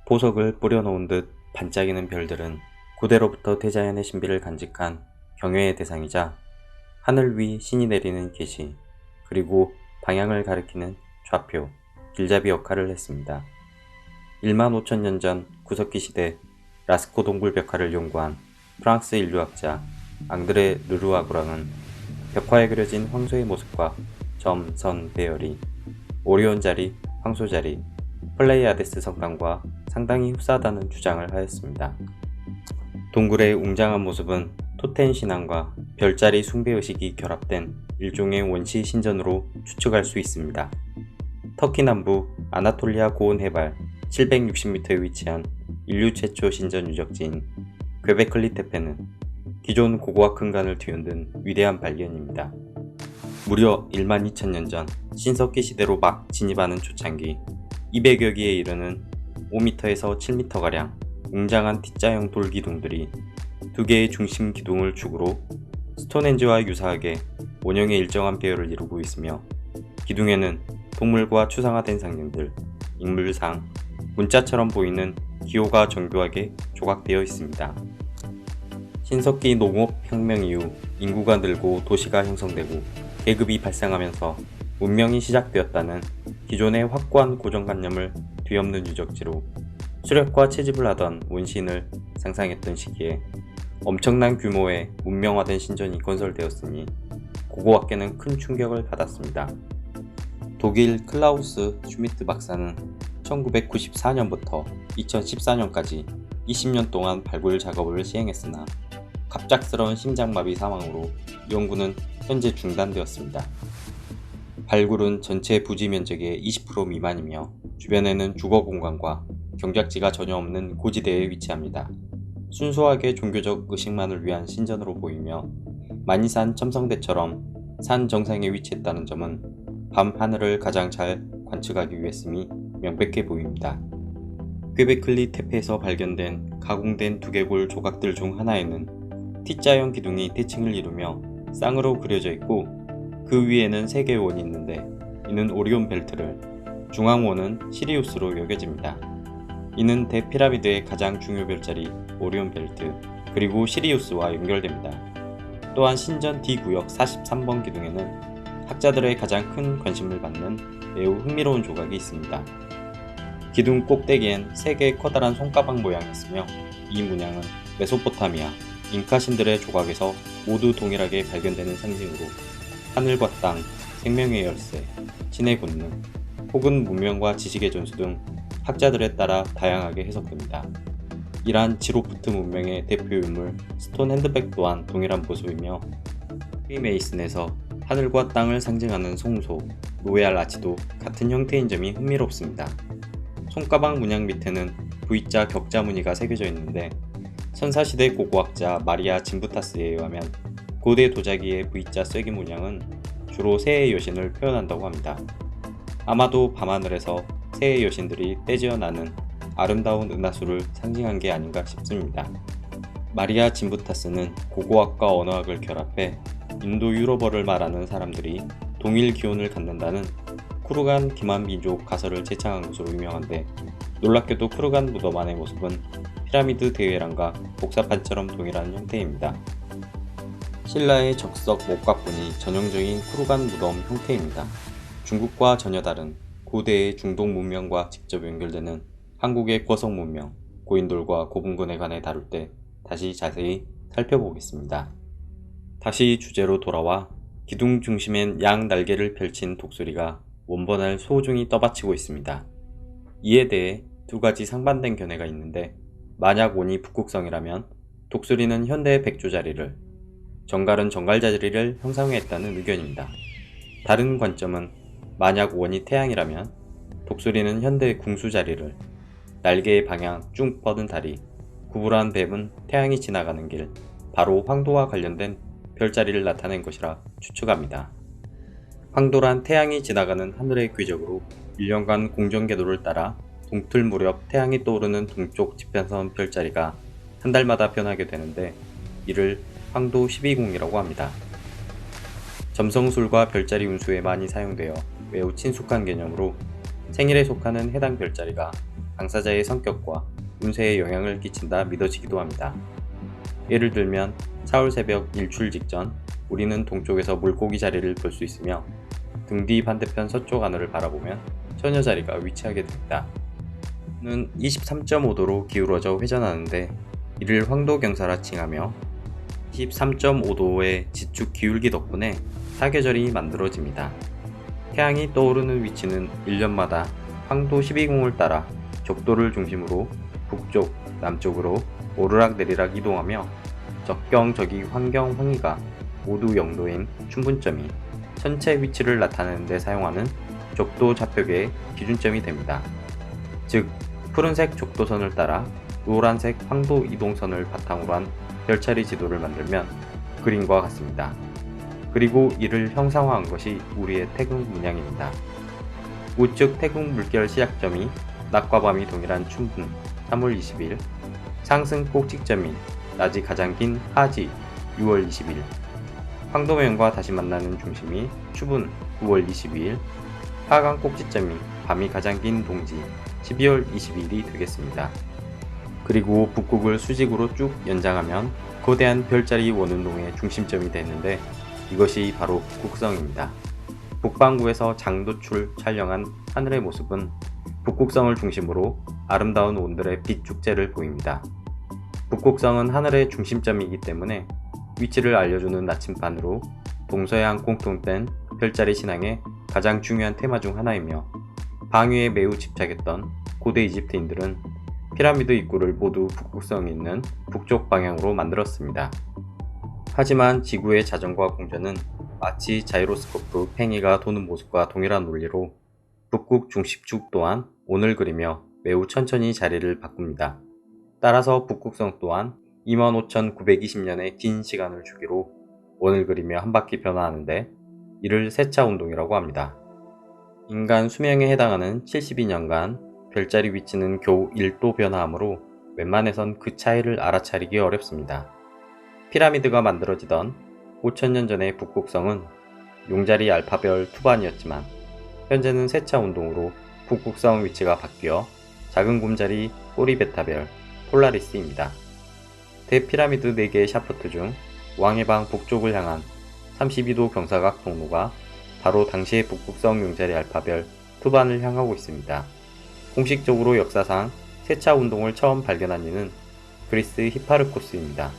보석을 뿌려놓은 듯 반짝이는 별들은 고대로부터 대자연의 신비를 간직한 경외의 대상이자 하늘 위 신이 내리는 계시, 그리고 방향을 가리키는 좌표, 길잡이 역할을 했습니다. 15,000년 전 구석기 시대 라스코 동굴 벽화를 연구한 프랑스 인류학자 앙드레 르루아구랑은 벽화에 그려진 황소의 모습과 점, 선, 배열이 오리온 자리, 황소 자리, 플레이아데스 성당과 상당히 흡사하다는 주장을 하였습니다. 동굴의 웅장한 모습은 토텐 신앙과 별자리 숭배의식이 결합된 일종의 원시 신전으로 추측할 수 있습니다. 터키 남부 아나톨리아 고원 해발 760m에 위치한 인류 최초 신전 유적지인 göbekli tepe는 기존 고고학 근간을 뒤흔든 위대한 발견입니다. 무려 12,000년 전 신석기 시대로 막 진입하는 초창기 200여 기에 이르는 5m에서 7m가량 웅장한 T자형 돌 기둥들이 두 개의 중심 기둥을 축으로 스톤헨지와 유사하게 원형의 일정한 배열을 이루고 있으며 기둥에는 동물과 추상화된 상징들, 인물상, 문자처럼 보이는 기호가 정교하게 조각되어 있습니다. 신석기 농업혁명 이후 인구가 늘고 도시가 형성되고 계급이 발생하면서 문명이 시작되었다는 기존의 확고한 고정관념을 뒤엎는 유적지로 수렵과 채집을 하던 원시인을 상상했던 시기에 엄청난 규모의 문명화된 신전이 건설되었으니 고고학계는 큰 충격을 받았습니다. 독일 클라우스 슈미트 박사는 1994년부터 2014년까지 20년 동안 발굴 작업을 시행했으나 갑작스러운 심장마비 사망으로 연구는 현재 중단되었습니다. 발굴은 전체 부지 면적의 20% 미만이며 주변에는 주거 공간과 경작지가 전혀 없는 고지대에 위치합니다. 순수하게 종교적 의식만을 위한 신전으로 보이며 만이산 첨성대처럼 산 정상에 위치했다는 점은 밤 하늘을 가장 잘 관측하기 위했음이 명백해 보입니다. göbekli tepe에서 발견된 가공된 두개골 조각들 중 하나에는 T자형 기둥이 대칭을 이루며 쌍으로 그려져 있고 그 위에는 3개의 원이 있는데 이는 오리온 벨트를, 중앙원은 시리우스로 여겨집니다. 이는 대피라미드의 가장 중요 별자리 오리온 벨트 그리고 시리우스와 연결됩니다. 또한 신전 D구역 43번 기둥에는 학자들의 가장 큰 관심을 받는 매우 흥미로운 조각이 있습니다. 기둥 꼭대기엔 3개의 커다란 손가락 모양이 있으며 이 문양은 메소포타미아, 잉카 신들의 조각에서 모두 동일하게 발견되는 상징으로 하늘과 땅, 생명의 열쇠, 신의 권능, 혹은 문명과 지식의 전수 등 학자들에 따라 다양하게 해석됩니다. 이러한 지로프트 문명의 대표 유물 스톤핸드백 또한 동일한 모습이며 프리메이슨에서 하늘과 땅을 상징하는 성소, 로얄 아치도 같은 형태인 점이 흥미롭습니다. 손가락 문양 밑에는 V자 격자 무늬가 새겨져 있는데 선사시대 고고학자 마리아 진부타스에 의하면 고대 도자기의 V자 쐐기 문양은 주로 새의 여신을 표현한다고 합니다. 아마도 밤하늘에서 새의 여신들이 떼지어 나는 아름다운 은하수를 상징한 게 아닌가 싶습니다. 마리아 진부타스는 고고학과 언어학을 결합해 인도 유럽어를 말하는 사람들이 동일 기원을 갖는다는 쿠르간 기만민족 가설을 제창한 것으로 유명한데 놀랍게도 쿠르간 무덤 안의 모습은 피라미드 대회랑과 복사판처럼 동일한 형태입니다. 신라의 적석 목각본이 전형적인 쿠르간 무덤 형태입니다. 중국과 전혀 다른 고대의 중동 문명과 직접 연결되는 한국의 고석 문명, 고인돌과 고분군에 관해 다룰 때 다시 자세히 살펴보겠습니다. 다시 주제로 돌아와 기둥 중심엔 양 날개를 펼친 독수리가 원본을 소중히 떠받치고 있습니다. 이에 대해 두 가지 상반된 견해가 있는데 만약 원이 북극성이라면 독수리는 현대의 백조 자리를, 정갈은 정갈 자리를 형상화했다는 의견입니다. 다른 관점은 만약 원이 태양이라면 독수리는 현대의 궁수 자리를, 날개의 방향 쭉 뻗은 다리, 구불한 뱀은 태양이 지나가는 길, 바로 황도와 관련된 별자리를 나타낸 것이라 추측합니다. 황도란 태양이 지나가는 하늘의 궤적으로 1년간 공전궤도를 따라 동틀 무렵 태양이 떠오르는 동쪽 지평선 별자리가 한 달마다 변하게 되는데 이를 황도 12궁이라고 합니다. 점성술과 별자리 운수에 많이 사용되어 매우 친숙한 개념으로 생일에 속하는 해당 별자리가 당사자의 성격과 운세에 영향을 끼친다 믿어지기도 합니다. 예를 들면 4월 새벽 일출 직전 우리는 동쪽에서 물고기 자리를 볼 수 있으며 등 뒤 반대편 서쪽 하늘을 바라보면 처녀 자리가 위치하게 됩니다. 는 23.5도로 기울어져 회전하는데 이를 황도경사라 칭하며 23.5도의 지축 기울기 덕분에 사계절이 만들어집니다. 태양이 떠오르는 위치는 1년마다 황도 12궁을 따라 적도를 중심으로 북쪽, 남쪽으로 오르락내리락 이동하며 적경, 적이, 환경, 황희가 모두 0도인 춘분점이 천체 위치를 나타내는 데 사용하는 적도 좌표계의 기준점이 됩니다. 즉, 푸른색 적도선을 따라 노란색 황도 이동선을 바탕으로 한 별자리 지도를 만들면 그림과 같습니다. 그리고 이를 형상화한 것이 우리의 태국 문양입니다. 우측 태국 물결 시작점이 낮과 밤이 동일한 춘분 3월 20일, 상승 꼭지점이 낮이 가장 긴 하지 6월 20일, 황도면과 다시 만나는 중심이 추분 9월 22일, 하강 꼭지점이 밤이 가장 긴 동지 12월 22일이 되겠습니다. 그리고 북극을 수직으로 쭉 연장하면 거대한 별자리 원운동의 중심점이 되는데 이것이 바로 북극성입니다. 북반구에서 장도출 촬영한 하늘의 모습은 북극성을 중심으로 아름다운 온들의 빛 축제를 보입니다. 북극성은 하늘의 중심점이기 때문에 위치를 알려주는 나침반으로 동서양 공통된 별자리 신앙의 가장 중요한 테마 중 하나이며 방위에 매우 집착했던 고대 이집트인들은 피라미드 입구를 모두 북극성에 있는 북쪽 방향으로 만들었습니다. 하지만 지구의 자전과 공전은 마치 자이로스코프 팽이가 도는 모습과 동일한 논리로 북극 중심축 또한 원을 그리며 매우 천천히 자리를 바꿉니다. 따라서 북극성 또한 25,920년의 긴 시간을 주기로 원을 그리며 한 바퀴 변화하는데 이를 세차 운동이라고 합니다. 인간 수명에 해당하는 72년간 별자리 위치는 겨우 1도 변화하므로 웬만해선 그 차이를 알아차리기 어렵습니다. 피라미드가 만들어지던 5,000년 전의 북극성은 용자리 알파별 투반이었지만 현재는 세차 운동으로 북극성 위치가 바뀌어 작은 곰자리 꼬리베타별 폴라리스입니다. 대피라미드 4개의 샤프트 중 왕의 방 북쪽을 향한 32도 경사각 통로가 바로 당시의 북극성 용자리 알파별 투반을 향하고 있습니다. 공식적으로 역사상 세차 운동을 처음 발견한 이는 그리스 히파르코스입니다.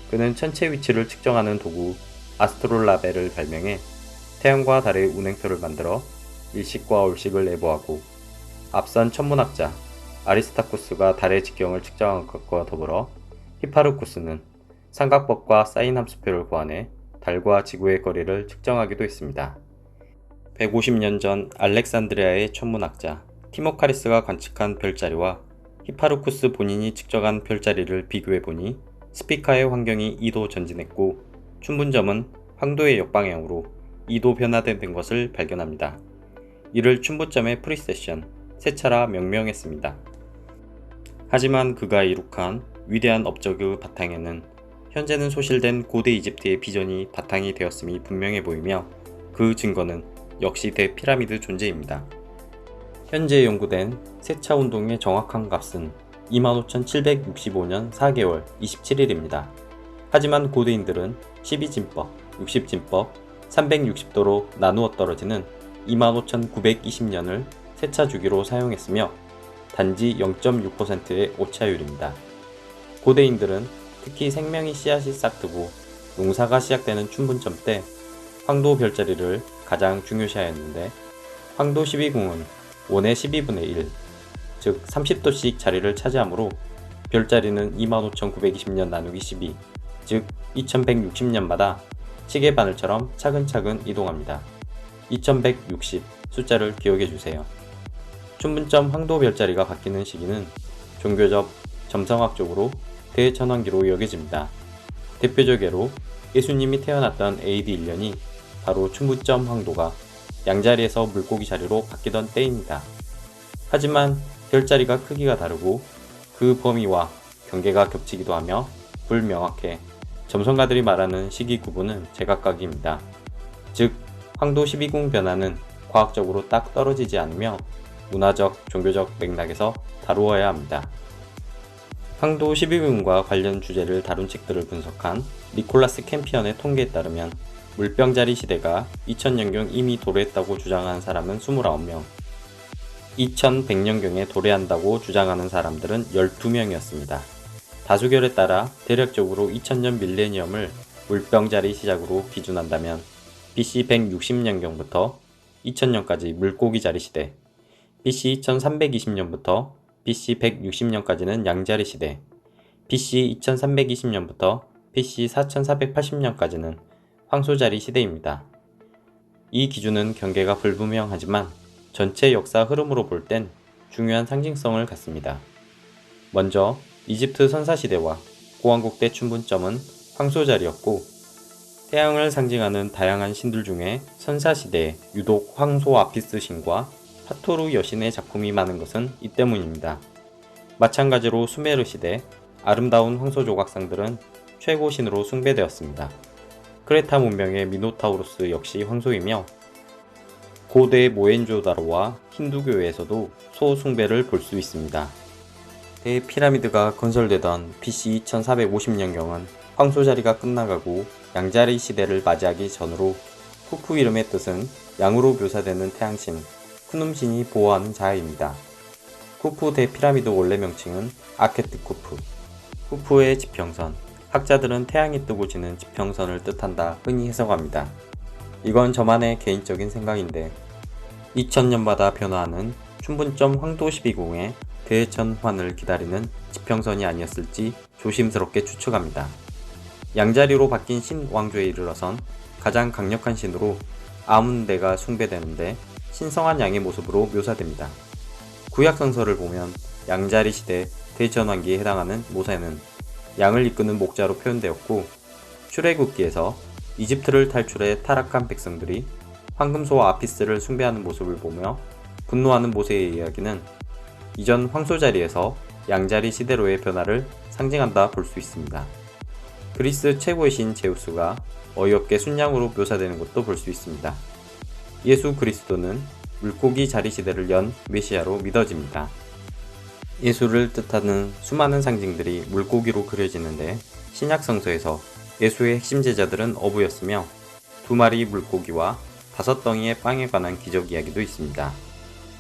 그는 천체 위치를 측정하는 도구 아스트롤라베를 발명해 태양과 달의 운행표를 만들어 일식과 올식을 내보하고 앞선 천문학자 아리스타쿠스가 달의 직경을 측정한 것과 더불어 히파르코스는 삼각법과 사인 함수표를 고안해 달과 지구의 거리를 측정하기도 했습니다. 150년 전 알렉산드리아의 천문학자 티모카리스가 관측한 별자리와 히파르쿠스 본인이 측정한 별자리를 비교해보니 스피카의 환경이 2도 전진했고 춘분점은 황도의 역방향으로 2도 변화된 것을 발견합니다. 이를 춘분점의 프리세션, 세차라 명명했습니다. 하지만 그가 이룩한 위대한 업적의 바탕에는 현재는 소실된 고대 이집트의 비전이 바탕이 되었음이 분명해 보이며 그 증거는 역시 대피라미드 존재입니다. 현재 연구된 세차 운동의 정확한 값은 25,765년 4개월 27일입니다. 하지만 고대인들은 12진법, 60진법, 360도로 나누어 떨어지는 25,920년을 세차 주기로 사용했으며 단지 0.6%의 오차율입니다. 고대인들은 특히 생명이 씨앗이 싹트고 농사가 시작되는 춘분점 때 황도 별자리를 가장 중요시하였는데 황도 12궁은 원의 12분의 1, 즉 30도씩 자리를 차지하므로 별자리는 25,920년 나누기 12, 즉 2160년마다 시계 바늘처럼 차근차근 이동합니다. 2160 숫자를 기억해주세요. 춘분점 황도 별자리가 바뀌는 시기는 종교적, 점성학적으로 대전환기로 여겨집니다. 대표적 예로 예수님이 태어났던 AD 1년이 바로 춘분점 황도가 양자리에서 물고기 자리로 바뀌던 때입니다. 하지만 별자리가 크기가 다르고 그 범위와 경계가 겹치기도 하며 불명확해 점성가들이 말하는 시기 구분은 제각각입니다. 즉 황도 12궁 변화는 과학적으로 딱 떨어지지 않으며 문화적, 종교적 맥락에서 다루어야 합니다. 황도 12궁과 관련 주제를 다룬 책들을 분석한 니콜라스 캠피언의 통계에 따르면 물병자리 시대가 2000년경 이미 도래했다고 주장하는 사람은 29명, 2100년경에 도래한다고 주장하는 사람들은 12명이었습니다. 다수결에 따라 대략적으로 2000년 밀레니엄을 물병자리 시작으로 기준한다면 BC 160년경부터 2000년까지 물고기자리 시대, BC 2320년부터 BC 160년까지는 양자리 시대, BC 2320년부터 BC 4480년까지는 황소자리 시대입니다. 이 기준은 경계가 불분명하지만 전체 역사 흐름으로 볼 땐 중요한 상징성을 갖습니다. 먼저 이집트 선사시대와 고왕국 때 춘분점은 황소자리였고, 태양을 상징하는 다양한 신들 중에 선사시대에 유독 황소 아피스 신과 하토루 여신의 작품이 많은 것은 이 때문입니다. 마찬가지로 수메르 시대 아름다운 황소 조각상들은 최고 신으로 숭배되었습니다. 크레타 문명의 미노타우루스 역시 황소이며, 고대 모헨조다로와 힌두교에서도 소 숭배를 볼 수 있습니다. 대피라미드가 건설되던 BC 2450년경은 황소자리가 끝나가고 양자리 시대를 맞이하기 전으로 쿠프 이름의 뜻은 양으로 묘사되는 태양신 쿠눔신이 보호하는 자입니다. 쿠프 대피라미드 원래 명칭은 아케트 쿠프, 쿠프의 지평선, 학자들은 태양이 뜨고 지는 지평선을 뜻한다 흔히 해석합니다. 이건 저만의 개인적인 생각인데 2000년마다 변화하는 춘분점 황도 12궁의 대전환을 기다리는 지평선이 아니었을지 조심스럽게 추측합니다. 양자리로 바뀐 신왕조에 이르러선 가장 강력한 신으로 아문데가 숭배되는데 신성한 양의 모습으로 묘사됩니다. 구약성서를 보면 양자리 시대 대전환기에 해당하는 모세는 양을 이끄는 목자로 표현되었고, 출애굽기에서 이집트를 탈출해 타락한 백성들이 황금소와 아피스를 숭배하는 모습을 보며 분노하는 모세의 이야기는 이전 황소자리에서 양자리 시대로의 변화를 상징한다 볼 수 있습니다. 그리스 최고의 신 제우스가 어이없게 순양으로 묘사되는 것도 볼 수 있습니다. 예수 그리스도는 물고기 자리 시대를 연 메시아로 믿어집니다. 예수를 뜻하는 수많은 상징들이 물고기로 그려지는데, 신약 성서에서 예수의 핵심 제자들은 어부였으며 2마리 물고기와 5덩이의 빵에 관한 기적 이야기도 있습니다.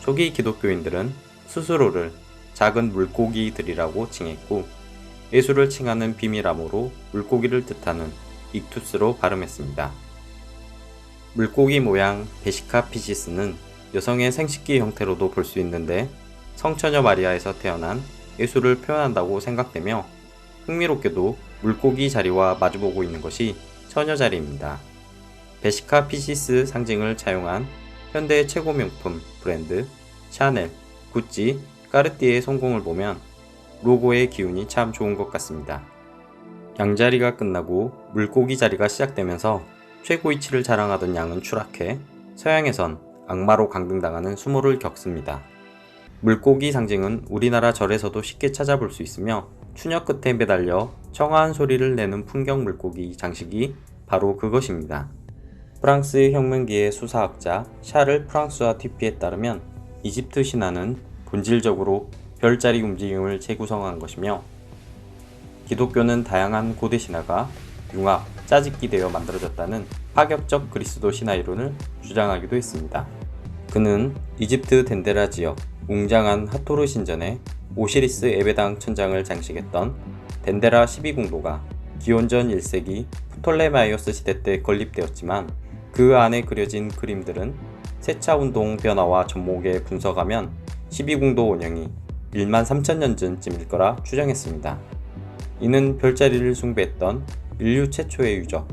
초기 기독교인들은 스스로를 작은 물고기들이라고 칭했고, 예수를 칭하는 비밀암으로 물고기를 뜻하는 익투스로 발음했습니다. 물고기 모양 베시카 피시스는 여성의 생식기 형태로도 볼 수 있는데 성처녀 마리아에서 태어난 예수를 표현한다고 생각되며, 흥미롭게도 물고기 자리와 마주보고 있는 것이 처녀 자리입니다. 베시카 피시스 상징을 차용한 현대의 최고 명품 브랜드 샤넬, 구찌, 까르띠에의 성공을 보면 로고의 기운이 참 좋은 것 같습니다. 양자리가 끝나고 물고기 자리가 시작되면서 최고위치를 자랑하던 양은 추락해 서양에선 악마로 강등당하는 수모를 겪습니다. 물고기 상징은 우리나라 절에서도 쉽게 찾아볼 수 있으며, 추녀 끝에 매달려 청아한 소리를 내는 풍경 물고기 장식이 바로 그것입니다. 프랑스 혁명기의 수사학자 샤를 프랑스와 튜피에 따르면 이집트 신화는 본질적으로 별자리 움직임을 재구성한 것이며, 기독교는 다양한 고대 신화가 융합, 짜집기 되어 만들어졌다는 파격적 그리스도 신화 이론을 주장하기도 했습니다. 그는 이집트 덴데라 지역 웅장한 하토르 신전에 오시리스 에베당 천장을 장식했던 덴데라 12궁도가 기원전 1세기 프톨레마이오스 시대 때 건립되었지만, 그 안에 그려진 그림들은 세차운동 변화와 접목에 분석하면 12궁도 원형이 1만 3천년 전쯤일 거라 추정했습니다. 이는 별자리를 숭배했던 인류 최초의 유적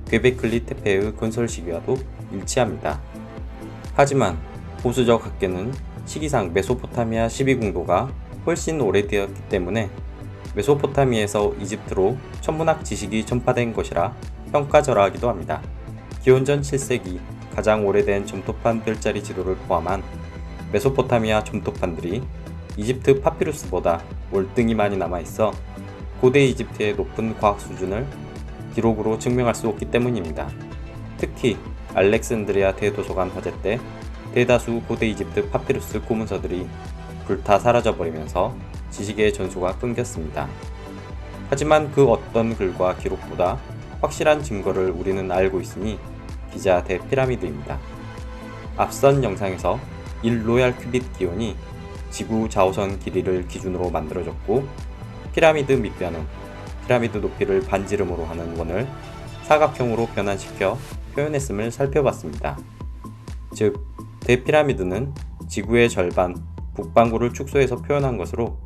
괴베클리 테페의 건설 시기와도 일치합니다. 하지만 보수적 학계는 시기상 메소포타미아 12궁도가 훨씬 오래되었기 때문에 메소포타미아에서 이집트로 천문학 지식이 전파된 것이라 평가절하하기도 합니다. 기원전 7세기 가장 오래된 점토판 별자리 지도를 포함한 메소포타미아 점토판들이 이집트 파피루스보다 월등히 많이 남아있어 고대 이집트의 높은 과학 수준을 기록으로 증명할 수 없기 때문입니다. 특히 알렉산드리아 대도서관 화재 때 대다수 고대 이집트 파피루스 고문서들이 불타 사라져버리면서 지식의 전수가 끊겼습니다. 하지만 그 어떤 글과 기록보다 확실한 증거를 우리는 알고 있으니 기자 대피라미드입니다. 앞선 영상에서 1로얄 큐빗 기원이 지구 좌우선 길이를 기준으로 만들어졌고, 피라미드 밑변은 피라미드 높이를 반지름으로 하는 원을 사각형으로 변환시켜 표현했음을 살펴봤습니다. 즉, 대피라미드는 지구의 절반 북반구를 축소해서 표현한 것으로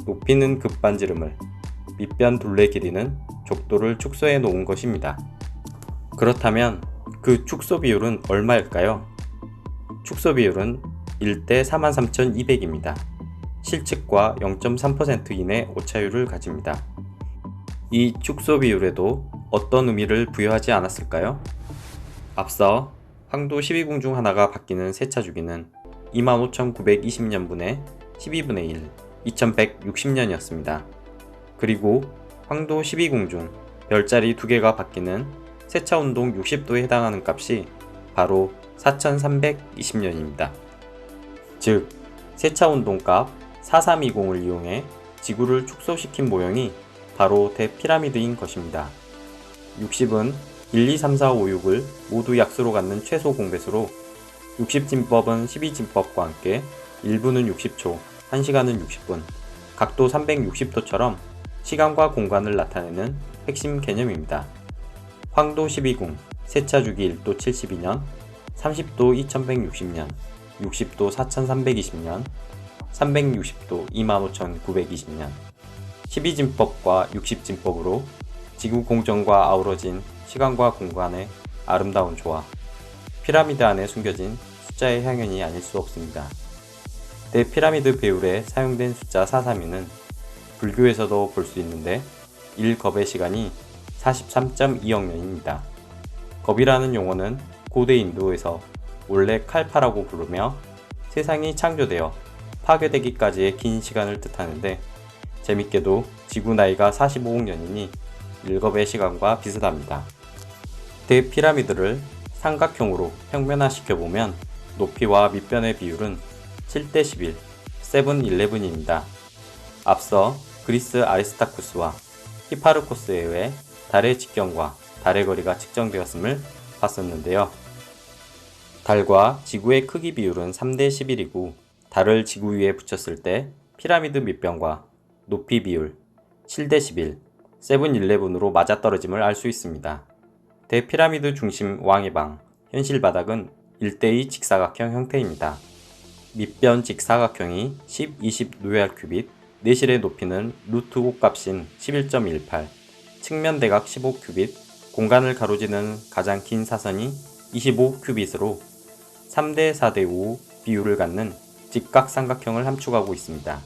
높이는 급반지름을, 밑변 둘레 길이는 족도를 축소해 놓은 것입니다. 그렇다면 그 축소 비율은 얼마일까요? 축소 비율은 1대 43,200입니다. 실측과 0.3% 이내 오차율을 가집니다. 이 축소 비율에도 어떤 의미를 부여하지 않았을까요? 앞서 황도 12궁 중 하나가 바뀌는 세차 주기는 25,920년분의 12분의 1, 2160년이었습니다. 그리고 황도 12궁 중 별자리 2개가 바뀌는 세차운동 60도에 해당하는 값이 바로 4320년입니다. 즉, 세차운동 값 4320을 이용해 지구를 축소시킨 모형이 바로 대피라미드인 것입니다. 60은 1, 2, 3, 4, 5, 6을 모두 약수로 갖는 최소 공배수로 60진법은 12진법과 함께 1분은 60초, 1시간은 60분, 각도 360도처럼 시간과 공간을 나타내는 핵심 개념입니다. 황도 12궁, 세차주기 1도 72년, 30도 2160년, 60도 4320년, 360도 25920년, 12진법과 60진법으로 지구 공전과 아우러진 시간과 공간의 아름다운 조화, 피라미드 안에 숨겨진 숫자의 향연이 아닐 수 없습니다. 대피라미드 배율에 사용된 숫자 432는 불교에서도 볼 수 있는데 1겁의 시간이 43.2억 년입니다. 겁이라는 용어는 고대 인도에서 원래 칼파라고 부르며 세상이 창조되어 파괴되기까지의 긴 시간을 뜻하는데, 재밌게도 지구 나이가 45억 년이니 1겁의 시간과 비슷합니다. 대피라미드를 삼각형으로 평면화시켜보면 높이와 밑변의 비율은 7대 11, 7-11입니다. 앞서 그리스 아리스타쿠스와 히파르코스에 의해 달의 직경과 달의 거리가 측정되었음을 봤었는데요. 달과 지구의 크기 비율은 3대 11이고 달을 지구 위에 붙였을 때 피라미드 밑변과 높이 비율 7대 11, 7-11으로 맞아떨어짐을 알 수 있습니다. 대피라미드 중심 왕의 방, 현실 바닥은 1대2 직사각형 형태입니다. 밑변 직사각형이 10, 20 로얄 큐빗, 내실의 높이는 루트 5값인 11.18, 측면 대각 15 큐빗, 공간을 가로지는 가장 긴 사선이 25 큐빗으로 3대 4대 5 비율을 갖는 직각삼각형을 함축하고 있습니다.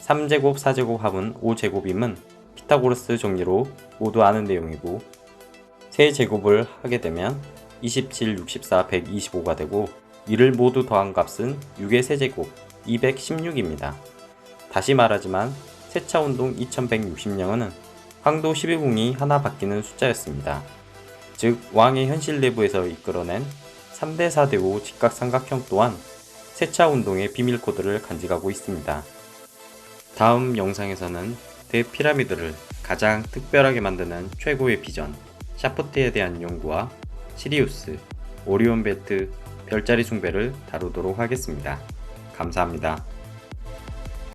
3제곱 4제곱 합은 5제곱임은 피타고라스 정리로 모두 아는 내용이고, 세제곱을 하게 되면 27, 64, 125가 되고, 이를 모두 더한 값은 6의 세제곱 216입니다. 다시 말하지만 세차운동 2160년은 황도 12궁이 하나 바뀌는 숫자였습니다. 즉, 왕의 현실 내부에서 이끌어낸 3대 4대 5 직각삼각형 또한 세차운동의 비밀 코드를 간직하고 있습니다. 다음 영상에서는 대피라미드를 가장 특별하게 만드는 최고의 비전, 샤프트에 대한 연구와 시리우스, 오리온 벨트, 별자리 숭배를 다루도록 하겠습니다. 감사합니다.